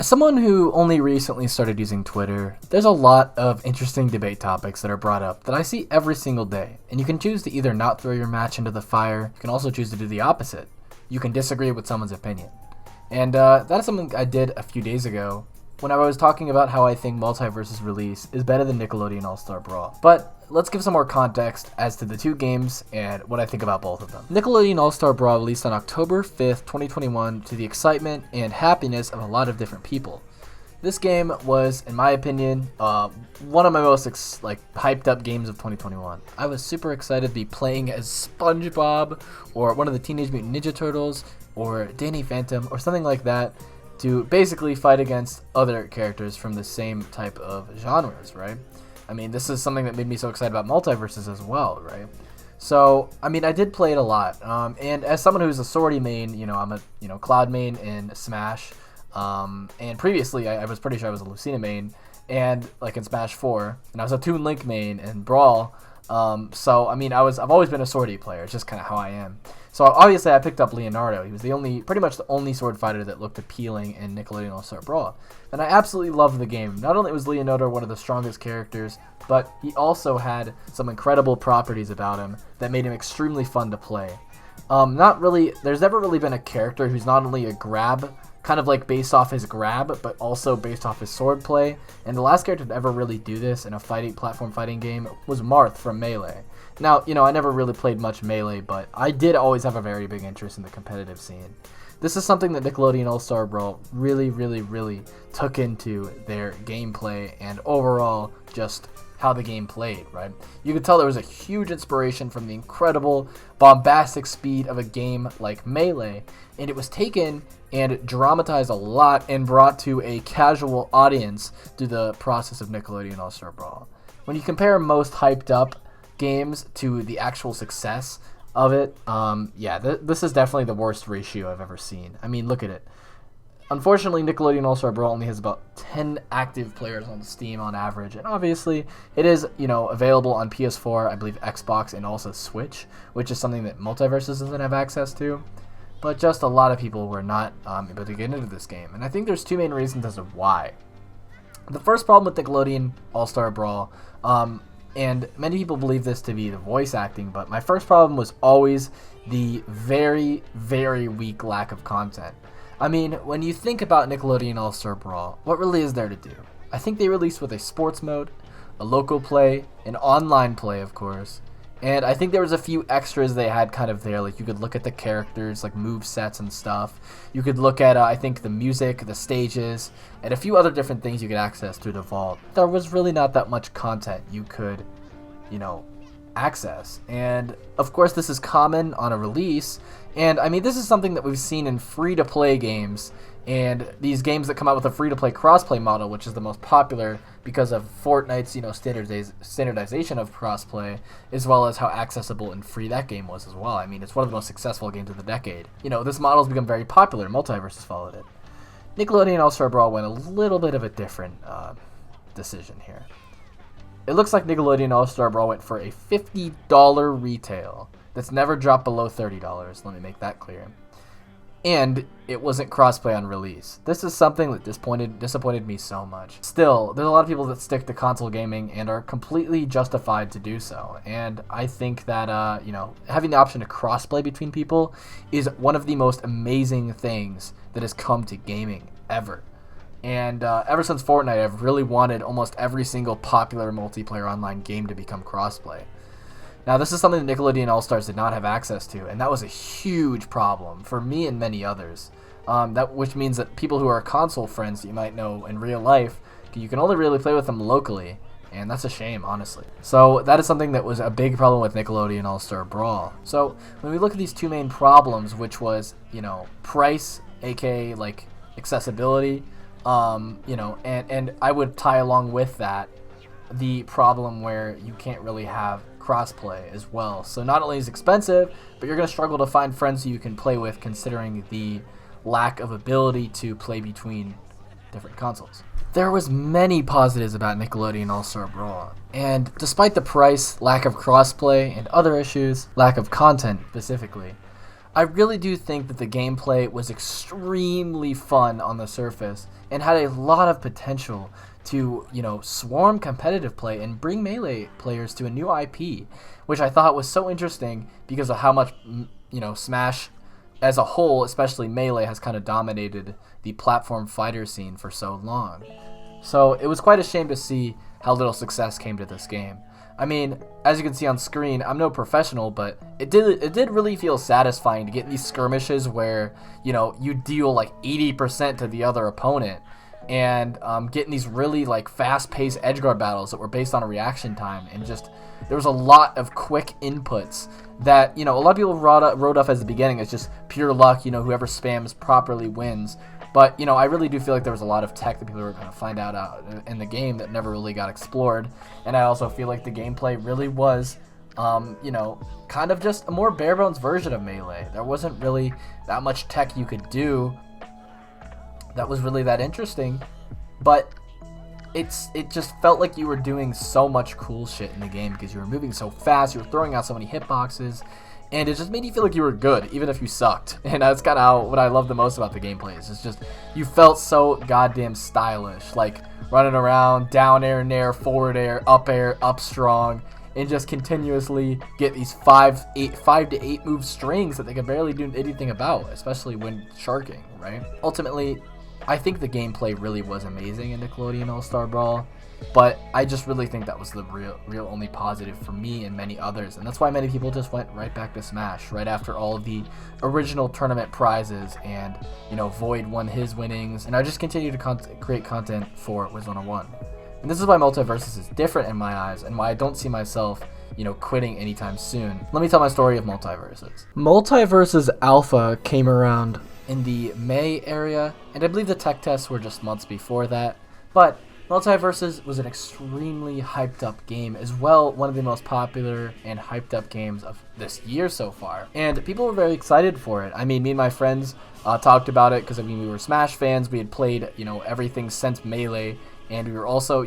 As someone who only recently started using Twitter, there's a lot of interesting debate topics that are brought up that I see every single day, and you can choose to either not throw your match into the fire, you can also choose to do the opposite. You can disagree with someone's opinion. And that is something I did a few days ago when I was talking about how I think Multiversus release is better than Nickelodeon All Star Brawl. But let's give some more context as to the two games and what I think about both of them. Nickelodeon All Star Brawl released on October 5th, 2021 to the excitement and happiness of a lot of different people. This game was, in my opinion, one of my most hyped up games of 2021. I was super excited to be playing as SpongeBob or one of the Teenage Mutant Ninja Turtles or Danny Phantom or something like that, to basically fight against other characters from the same type of genres, right? I mean, this is something that made me so excited about Multiversus as well, right? So, I mean, I did play it a lot, and as someone who's a Swordy main, I'm a Cloud main in Smash, and previously I was pretty sure I was a Lucina main, and like in Smash 4, and I was a Toon Link main in Brawl. So I mean, I've always been a Swordy player. It's just kind of how I am. So obviously I picked up Leonardo. He was pretty much the only sword fighter that looked appealing in Nickelodeon All Star Brawl. And I absolutely loved the game. Not only was Leonardo one of the strongest characters, but he also had some incredible properties about him that made him extremely fun to play. There's never really been a character who's not only a grab, kind of like based off his grab, but also based off his sword play. And the last character to ever really do this in a platform fighting game was Marth from Melee. Now, I never really played much Melee, but I did always have a very big interest in the competitive scene. This is something that Nickelodeon All Star Brawl really, really, really took into their gameplay and overall just how the game played, right? You could tell there was a huge inspiration from the incredible, bombastic speed of a game like Melee, and it was taken and dramatized a lot and brought to a casual audience through the process of Nickelodeon All Star Brawl. When you compare most hyped up games to the actual success of it, this is definitely the worst ratio I've ever seen. I mean, look at it. Unfortunately, Nickelodeon All Star Brawl only has about 10 active players on Steam on average, and obviously it is, available on PS4, I believe Xbox, and also Switch, which is something that Multiversus doesn't have access to. But just a lot of people were not able to get into this game, and I think there's two main reasons as to why. The first problem with Nickelodeon All Star Brawl, and many people believe this to be the voice acting, but my first problem was always the very, very weak lack of content. I mean, when you think about Nickelodeon All Star Brawl, what really is there to do? I think they released with a sports mode, a local play, an online play, of course, and I think there was a few extras they had kind of there, like you could look at the characters, like move sets and stuff. You could look at, I think, the music, the stages, and a few other different things you could access through the vault. There was really not that much content you could, access. And, of course, this is common on a release, and, I mean, this is something that we've seen in free-to-play games, and these games that come out with a free-to-play crossplay model, which is the most popular because of Fortnite's, standardization of crossplay, as well as how accessible and free that game was as well. I mean, it's one of the most successful games of the decade. This model's become very popular. Multiversus followed it. Nickelodeon All Star Brawl went a little bit of a different decision here. It looks like Nickelodeon All Star Brawl went for a $50 retail that's never dropped below $30. Let me make that clear. And it wasn't crossplay on release. This is something that disappointed me so much. Still, there's a lot of people that stick to console gaming and are completely justified to do so. And I think that, having the option to crossplay between people is one of the most amazing things that has come to gaming ever. And ever since Fortnite, I've really wanted almost every single popular multiplayer online game to become crossplay. Now, this is something that Nickelodeon All-Stars did not have access to, and that was a huge problem for me and many others. Which means that people who are console friends that you might know in real life, you can only really play with them locally, and that's a shame, honestly. So that is something that was a big problem with Nickelodeon All-Star Brawl. So when we look at these two main problems, which was, price, aka accessibility, and I would tie along with that the problem where you can't really have crossplay as well. So not only is it expensive, but you're going to struggle to find friends who you can play with, considering the lack of ability to play between different consoles. There was many positives about Nickelodeon All Star Brawl, and despite the price, lack of crossplay, and other issues, lack of content specifically, I really do think that the gameplay was extremely fun on the surface and had a lot of potential to, swarm competitive play and bring Melee players to a new IP, which I thought was so interesting because of how much, Smash as a whole, especially Melee, has kind of dominated the platform fighter scene for so long. So it was quite a shame to see how little success came to this game. I mean, as you can see on screen, I'm no professional, but it did really feel satisfying to get these skirmishes where, you deal like 80% to the other opponent, and getting these really like fast-paced edgeguard battles that were based on a reaction time, and just there was a lot of quick inputs that, a lot of people wrote off as the beginning as just pure luck, whoever spams properly wins. But, I really do feel like there was a lot of tech that people were going to find out in the game that never really got explored. And I also feel like the gameplay really was, kind of just a more bare-bones version of Melee. There wasn't really that much tech you could do that was really that interesting. But it just felt like you were doing so much cool shit in the game because you were moving so fast, you were throwing out so many hitboxes. And it just made you feel like you were good, even if you sucked. And that's kind of what I love the most about the gameplay. It's just, you felt so goddamn stylish. Like, running around, down air, nair, forward air, up strong. And just continuously get these 5 to 8 move strings that they can barely do anything about. Especially when sharking, right? Ultimately, I think the gameplay really was amazing in Nickelodeon All Star Brawl. But I just really think that was the real only positive for me and many others. And that's why many people just went right back to Smash right after all of the original tournament prizes. And, Void won his winnings. And I just continue to create content for Wiz 101. And this is why Multiversus is different in my eyes and why I don't see myself, quitting anytime soon. Let me tell my story of Multiversus. Multiversus Alpha came around in the May area. And I believe the tech tests were just months before that. But Multiversus was an extremely hyped up game, as well one of the most popular and hyped up games of this year so far. And people were very excited for it. I mean, me and my friends talked about it because, we were Smash fans. We had played, everything since Melee, and we were also,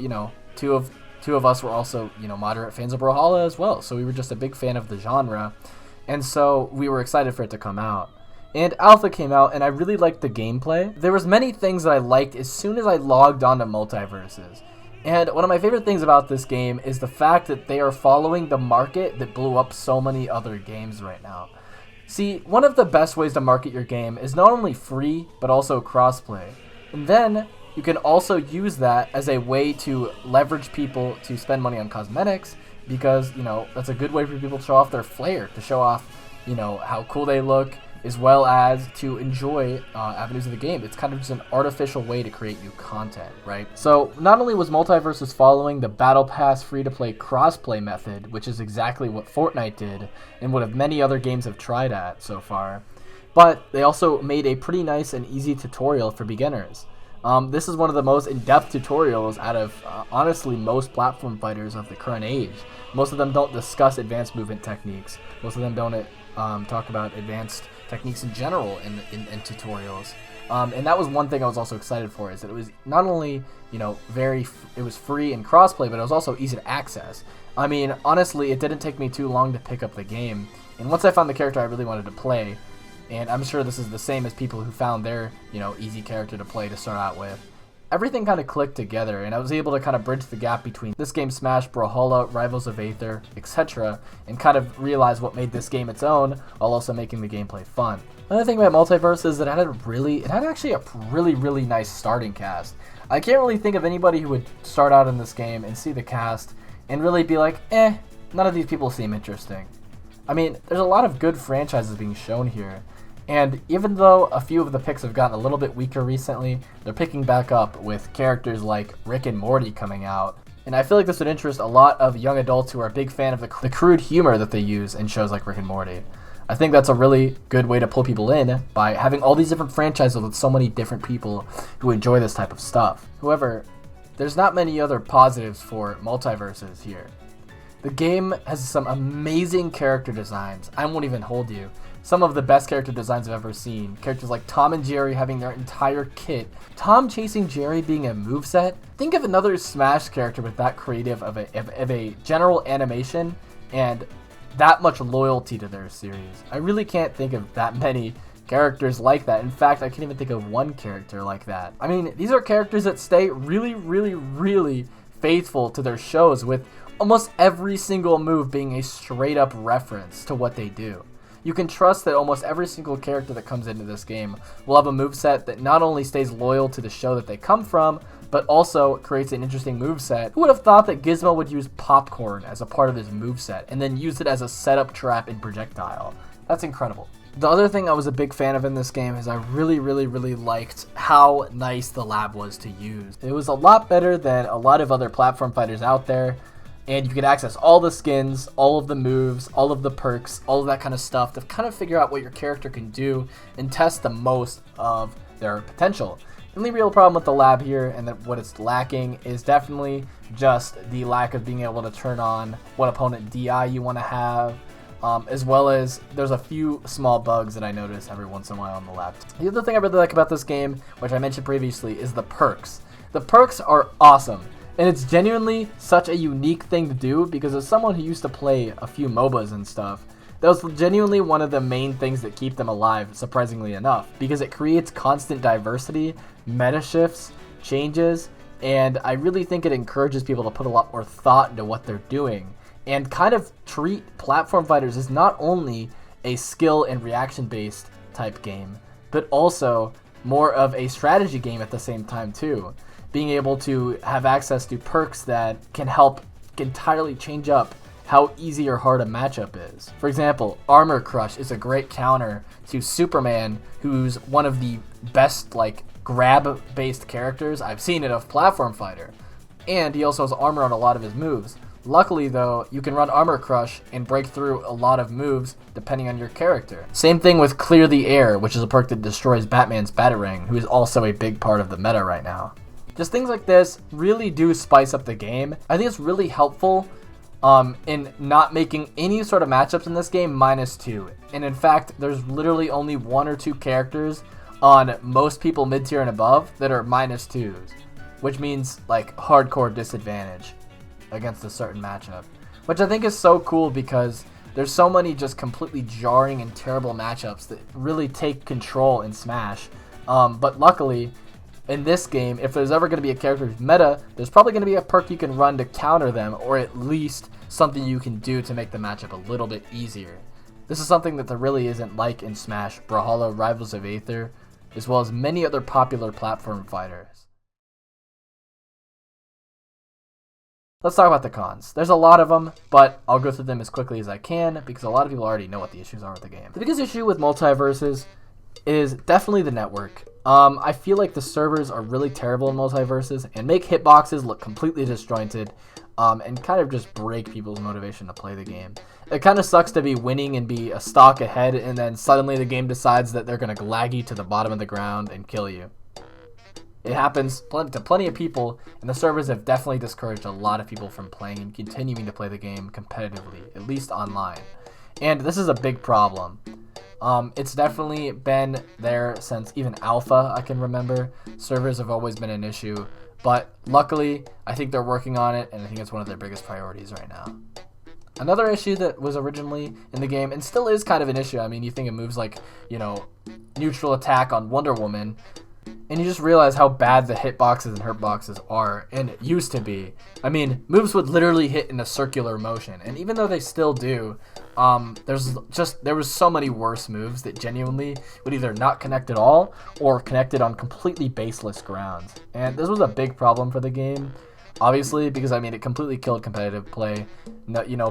two of us were also, moderate fans of Brawlhalla as well. So we were just a big fan of the genre, and so we were excited for it to come out. And Alpha came out, and I really liked the gameplay. There was many things that I liked as soon as I logged on to Multiversus. And one of my favorite things about this game is the fact that they are following the market that blew up so many other games right now. See, one of the best ways to market your game is not only free, but also crossplay. And then you can also use that as a way to leverage people to spend money on cosmetics, because, that's a good way for people to show off their flair, to show off, how cool they look, as well as to enjoy avenues of the game. It's kind of just an artificial way to create new content, right? So not only was Multiversus following the Battle Pass free-to-play crossplay method, which is exactly what Fortnite did, and what many other games have tried at so far, but they also made a pretty nice and easy tutorial for beginners. This is one of the most in-depth tutorials out of, honestly, most platform fighters of the current age. Most of them don't discuss advanced movement techniques. Most of them don't talk about advanced techniques in general in tutorials. And that was one thing I was also excited for, is that it was not only, it was free and crossplay, but it was also easy to access. I mean, honestly, it didn't take me too long to pick up the game. And once I found the character I really wanted to play, and I'm sure this is the same as people who found their, easy character to play to start out with, everything kind of clicked together, and I was able to kind of bridge the gap between this game, Smash, Brawlhalla, Rivals of Aether, etc., and kind of realize what made this game its own, while also making the gameplay fun. Another thing about Multiverse is that it had actually a really nice starting cast. I can't really think of anybody who would start out in this game and see the cast and really be like, none of these people seem interesting. I mean, there's a lot of good franchises being shown here. And even though a few of the picks have gotten a little bit weaker recently, they're picking back up with characters like Rick and Morty coming out. And I feel like this would interest a lot of young adults who are a big fan of the crude humor that they use in shows like Rick and Morty. I think that's a really good way to pull people in by having all these different franchises with so many different people who enjoy this type of stuff. However, there's not many other positives for Multiversus here. The game has some amazing character designs. I won't even hold you. Some of the best character designs I've ever seen. Characters like Tom and Jerry having their entire kit. Tom chasing Jerry being a moveset. Think of another Smash character with that creative of a general animation and that much loyalty to their series. I really can't think of that many characters like that. In fact, I can't even think of one character like that. I mean, these are characters that stay really, really, really faithful to their shows, with almost every single move being a straight up reference to what they do. You can trust that almost every single character that comes into this game will have a moveset that not only stays loyal to the show that they come from, but also creates an interesting moveset. Who would have thought that Gizmo would use popcorn as a part of his moveset and then use it as a setup trap and projectile? That's incredible. The other thing I was a big fan of in this game is I really, really, really liked how nice the lab was to use. It was a lot better than a lot of other platform fighters out there, and you could access all the skins, all of the moves, all of the perks, all of that kind of stuff to kind of figure out what your character can do and test the most of their potential. The only real problem with the lab here, and that what it's lacking, is definitely just the lack of being able to turn on what opponent DI you want to have, as well as there's a few small bugs that I notice every once in a while on the lab. The other thing I really like about this game, which I mentioned previously, is the perks. The perks are awesome, and it's genuinely such a unique thing to do, because as someone who used to play a few MOBAs and stuff, that was genuinely one of the main things that keep them alive, surprisingly enough, because it creates constant diversity, meta shifts, changes, and I really think it encourages people to put a lot more thought into what they're doing, and kind of treat platform fighters as not only a skill and reaction-based type game, but also more of a strategy game at the same time too. Being able to have access to perks that can help entirely change up how easy or hard a matchup is. For example, Armor Crush is a great counter to Superman, who's one of the best grab-based characters I've seen in a platform fighter. And he also has armor on a lot of his moves. Luckily though, you can run Armor Crush and break through a lot of moves depending on your character. Same thing with Clear the Air, which is a perk that destroys Batman's Batarang, who is also a big part of the meta right now. Just things like this really do spice up the game. I think it's really helpful in not making any sort of matchups in this game -2. And in fact, there's literally only 1 or 2 characters on most people mid-tier and above that are -2s, which means hardcore disadvantage against a certain matchup, which I think is so cool, because there's so many just completely jarring and terrible matchups that really take control in Smash. But luckily, in this game, if there's ever going to be a character who's meta, there's probably going to be a perk you can run to counter them, or at least something you can do to make the matchup a little bit easier. This is something that there really isn't like in Smash, Brawlhalla, Rivals of Aether, as well as many other popular platform fighters. Let's talk about the cons. There's a lot of them, but I'll go through them as quickly as I can, because a lot of people already know what the issues are with the game. The biggest issue with Multiversus is definitely the network. I feel like the servers are really terrible in Multiversus and make hitboxes look completely disjointed, and kind of just break people's motivation to play the game. It kind of sucks to be winning and be a stock ahead, and then suddenly the game decides that they're going to lag you to the bottom of the ground and kill you. It happens to plenty of people, and the servers have definitely discouraged a lot of people from playing and continuing to play the game competitively, at least online. And this is a big problem. It's definitely been there since even alpha, I can remember. Servers have always been an issue, but luckily, I think they're working on it, and I think it's one of their biggest priorities right now. Another issue that was originally in the game, and still is kind of an issue, I mean, you think of moves like, neutral attack on Wonder Woman, and you just realize how bad the hitboxes and hurtboxes are, and it used to be. I mean, moves would literally hit in a circular motion, and even though they still do, there was so many worse moves that genuinely would either not connect at all or connected on completely baseless grounds. And this was a big problem for the game, obviously, because I mean it completely killed competitive play.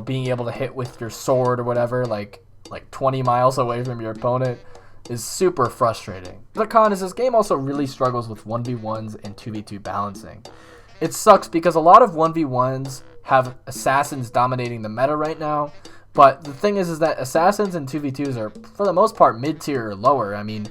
Being able to hit with your sword or whatever, like 20 miles away from your opponent, is super frustrating. The con is this game also really struggles with 1v1s and 2v2 balancing. It sucks because a lot of 1v1s have assassins dominating the meta right now, but the thing is that assassins and 2v2s are, for the most part, mid-tier or lower. I mean,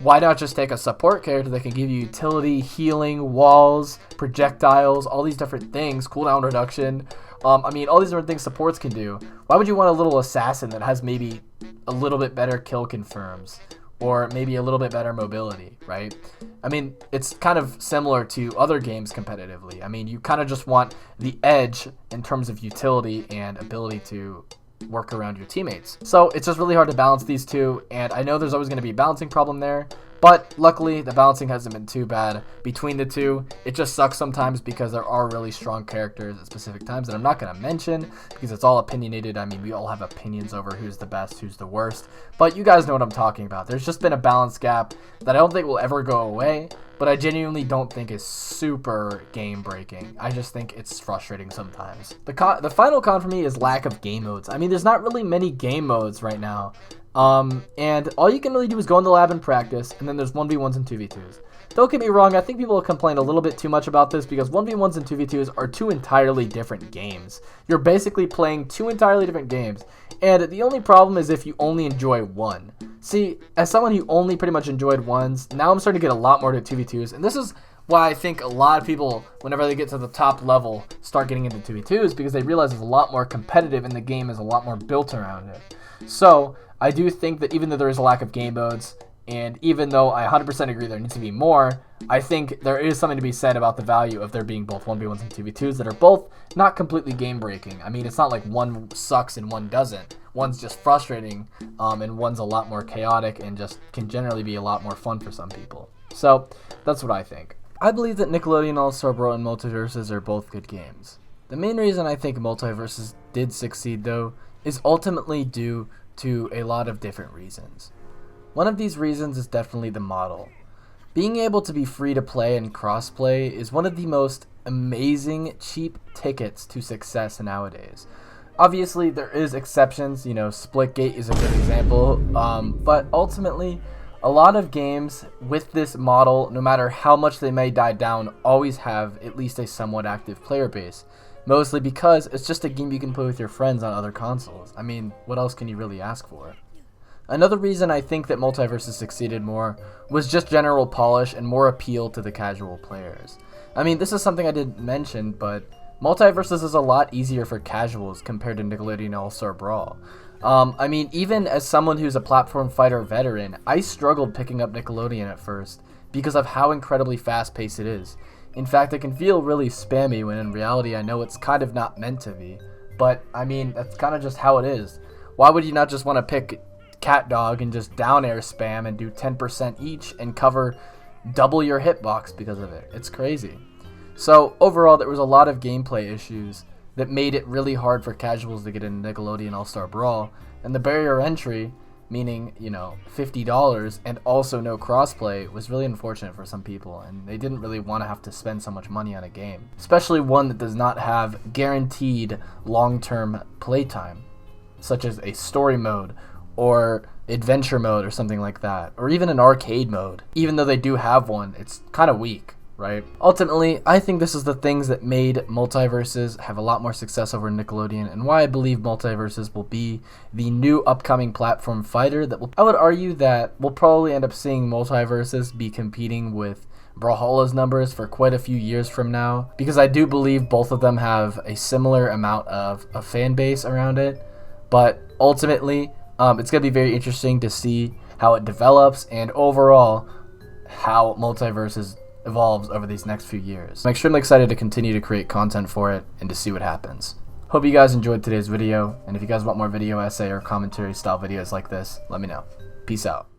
why not just take a support character that can give you utility, healing, walls, projectiles, all these different things, cooldown reduction, all these different things supports can do. Why would you want a little assassin that has maybe a little bit better kill confirms, or maybe a little bit better mobility, right? I mean, it's kind of similar to other games competitively. I mean, you kind of just want the edge in terms of utility and ability to work around your teammates. So it's just really hard to balance these two, and I know there's always going to be a balancing problem there, but luckily the balancing hasn't been too bad between the two. It just sucks sometimes because there are really strong characters at specific times that I'm not going to mention because it's all opinionated. I mean, we all have opinions over who's the best, who's the worst, but you guys know what I'm talking about. There's just been a balance gap that I don't think will ever go away, but I genuinely don't think is super game breaking. I just think it's frustrating sometimes. The final con for me is lack of game modes. I mean, there's not really many game modes right now. And all you can really do is go in the lab and practice, and then there's 1v1s and 2v2s. Don't get me wrong, I think people complain a little bit too much about this because 1v1s and 2v2s are two entirely different games. You're basically playing two entirely different games, and the only problem is if you only enjoy one. See, as someone who only pretty much enjoyed ones, now I'm starting to get a lot more to 2v2s, and this is why I think a lot of people, whenever they get to the top level, start getting into 2v2s because they realize it's a lot more competitive and the game is a lot more built around it. So, I do think that even though there is a lack of game modes, and even though I 100% agree there needs to be more, I think there is something to be said about the value of there being both 1v1s and 2v2s that are both not completely game breaking. I mean, it's not like one sucks and one doesn't. One's just frustrating, and one's a lot more chaotic and just can generally be a lot more fun for some people. So, that's what I think. I believe that Nickelodeon All Star Brawl and Multiversus are both good games. The main reason I think Multiversus did succeed, though, is ultimately due to a lot of different reasons. One of these reasons is definitely the model. Being able to be free to play and crossplay is one of the most amazing cheap tickets to success nowadays. Obviously, there is exceptions, Splitgate is a good example, but ultimately, a lot of games with this model, no matter how much they may die down, always have at least a somewhat active player base. Mostly because it's just a game you can play with your friends on other consoles. I mean, what else can you really ask for? Another reason I think that Multiversus succeeded more was just general polish and more appeal to the casual players. I mean, this is something I didn't mention, but Multiversus is a lot easier for casuals compared to Nickelodeon All Star Brawl. I mean, even as someone who's a platform fighter veteran, I struggled picking up Nickelodeon at first because of how incredibly fast-paced it is. In fact, it can feel really spammy when in reality I know it's kind of not meant to be. But, I mean, that's kind of just how it is. Why would you not just want to pick Cat Dog and just down air spam and do 10% each and cover double your hitbox because of it? It's crazy. So, overall, there was a lot of gameplay issues that made it really hard for casuals to get into Nickelodeon All Star Brawl. And the barrier entry, meaning, $50 and also no crossplay, was really unfortunate for some people, and they didn't really want to have to spend so much money on a game, especially one that does not have guaranteed long-term playtime, such as a story mode or adventure mode or something like that, or even an arcade mode. Even though they do have one, it's kind of weak, right? Ultimately, I think this is the things that made Multiversus have a lot more success over Nickelodeon, and why I believe Multiversus will be the new upcoming platform fighter that I would argue that we'll probably end up seeing Multiversus be competing with Brawlhalla's numbers for quite a few years from now, because I do believe both of them have a similar amount of a fan base around it. But ultimately, it's going to be very interesting to see how it develops and overall how Multiversus evolves over these next few years. I'm extremely excited to continue to create content for it and to see what happens. Hope you guys enjoyed today's video, and if you guys want more video essay or commentary style videos like this, let me know. Peace out.